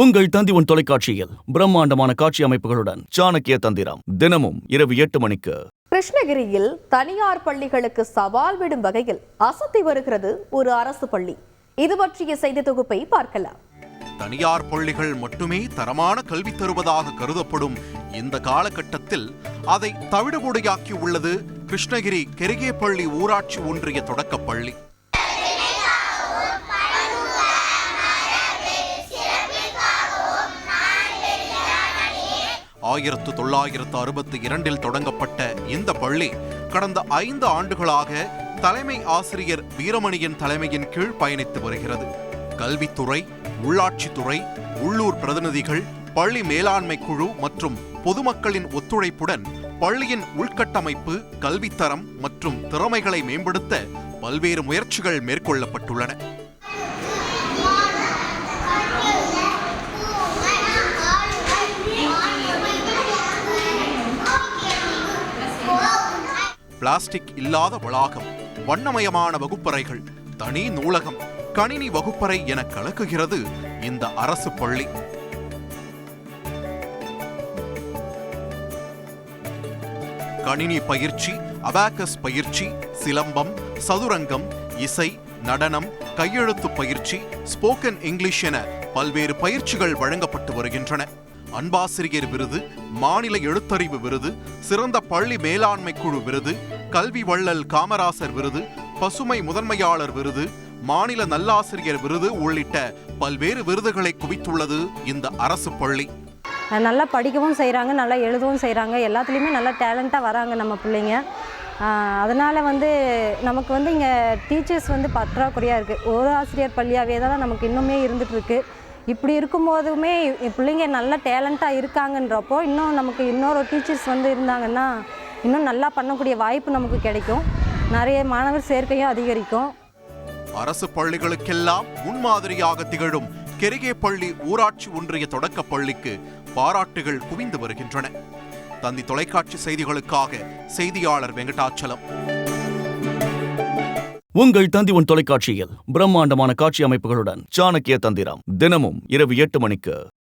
உங்கள் தந்தி தொலைக்காட்சியில் பிரம்மாண்டமான காட்சி அமைப்புகளுடன் சாணக்கிய தந்திரம் தினமும் இரவு 8 மணிக்கு. கிருஷ்ணகிரியில் தனியார் பள்ளிகளுக்கு சவால் விடும் வகையில் அசத்தி வருகிறது ஒரு அரசு பள்ளி. இது பற்றிய செய்தி தொகுப்பை பார்க்கலாம். தனியார் பள்ளிகள் மட்டுமே தரமான கல்வி தருவதாக கருதப்படும் இந்த காலகட்டத்தில் அதை தவிடுபொடியாக்கி உள்ளது கிருஷ்ணகிரி கெரிகேப்பள்ளி ஊராட்சி ஒன்றிய தொடக்கப்பள்ளி. 1962 தொடங்கப்பட்ட இந்த பள்ளி கடந்த 5 ஆண்டுகளாக தலைமை ஆசிரியர் வீரமணியின் தலைமையின் கீழ் பயணித்து வருகிறது. கல்வித்துறை, உள்ளாட்சித்துறை, உள்ளூர் பிரதிநிதிகள், பள்ளி மேலாண்மை குழு மற்றும் பொதுமக்களின் ஒத்துழைப்புடன் பள்ளியின் உள்கட்டமைப்பு, கல்வித்தரம் மற்றும் திறமைகளை மேம்படுத்த பல்வேறு முயற்சிகள் மேற்கொள்ளப்பட்டுள்ளன. பிளாஸ்டிக் இல்லாத வளாகம், வண்ணமயமான வகுப்பறைகள், தனி நூலகம், கணினி வகுப்பறை என கலக்குகிறது இந்த அரசு பள்ளி. கணினி பயிற்சி, அபாக்கஸ் பயிற்சி, சிலம்பம், சதுரங்கம், இசை, நடனம், கையெழுத்து பயிற்சி, ஸ்போக்கன் இங்கிலீஷ் என பல்வேறு பயிற்சிகள் வழங்கப்பட்டு வருகின்றன. அன்பாசிரியர் விருது, மாநில எழுத்தறிவு விருது, சிறந்த பள்ளி மேலாண்மை குழு விருது, கல்வி வள்ளல் காமராசர் விருது, பசுமை முதன்மையாளர் விருது, மாநில நல்லாசிரியர் விருது உள்ளிட்ட பல்வேறு விருதுகளை குவித்துள்ளது இந்த அரசு பள்ளி. நல்லா படிக்கவும் செய்கிறாங்க, நல்லா எழுதவும் செய்கிறாங்க, எல்லாத்துலேயுமே நல்லா டேலண்ட்டாக வராங்க நம்ம பிள்ளைங்க. அதனால் நமக்கு இங்கே டீச்சர்ஸ் பற்றாக்குறையாக இருக்குது. ஒரு ஆசிரியர் பள்ளியாகவே தான் நமக்கு இன்னுமே இருந்துகிட்ருக்கு. இப்படி இருக்கும்போதுமே பிள்ளைங்க நல்ல டேலண்ட்டாக இருக்காங்கன்றப்போ இன்னும் நமக்கு இன்னொரு டீச்சர்ஸ் இருந்தாங்கன்னா இன்னும் நல்லா பண்ணக்கூடிய வாய்ப்பு நமக்கு கிடைக்கும். நிறைய மாணவர் சேர்க்கையும் அதிகரிக்கும். அரசு பள்ளிகளுக்கெல்லாம் முன்மாதிரியாக திகழும் கெரிகேப்பள்ளி ஊராட்சி ஒன்றிய தொடக்க பள்ளிக்கு பாராட்டுகள் குவிந்து வருகின்றன. தந்தி தொலைக்காட்சி செய்திகளுக்காக செய்தியாளர் வெங்கடாச்சலம். உங்கள் தந்தி தொலைக்காட்சியில் பிரம்மாண்டமான காட்சி அமைப்புகளுடன் சாணக்கிய தந்திரம் தினமும் இரவு 8 மணிக்கு.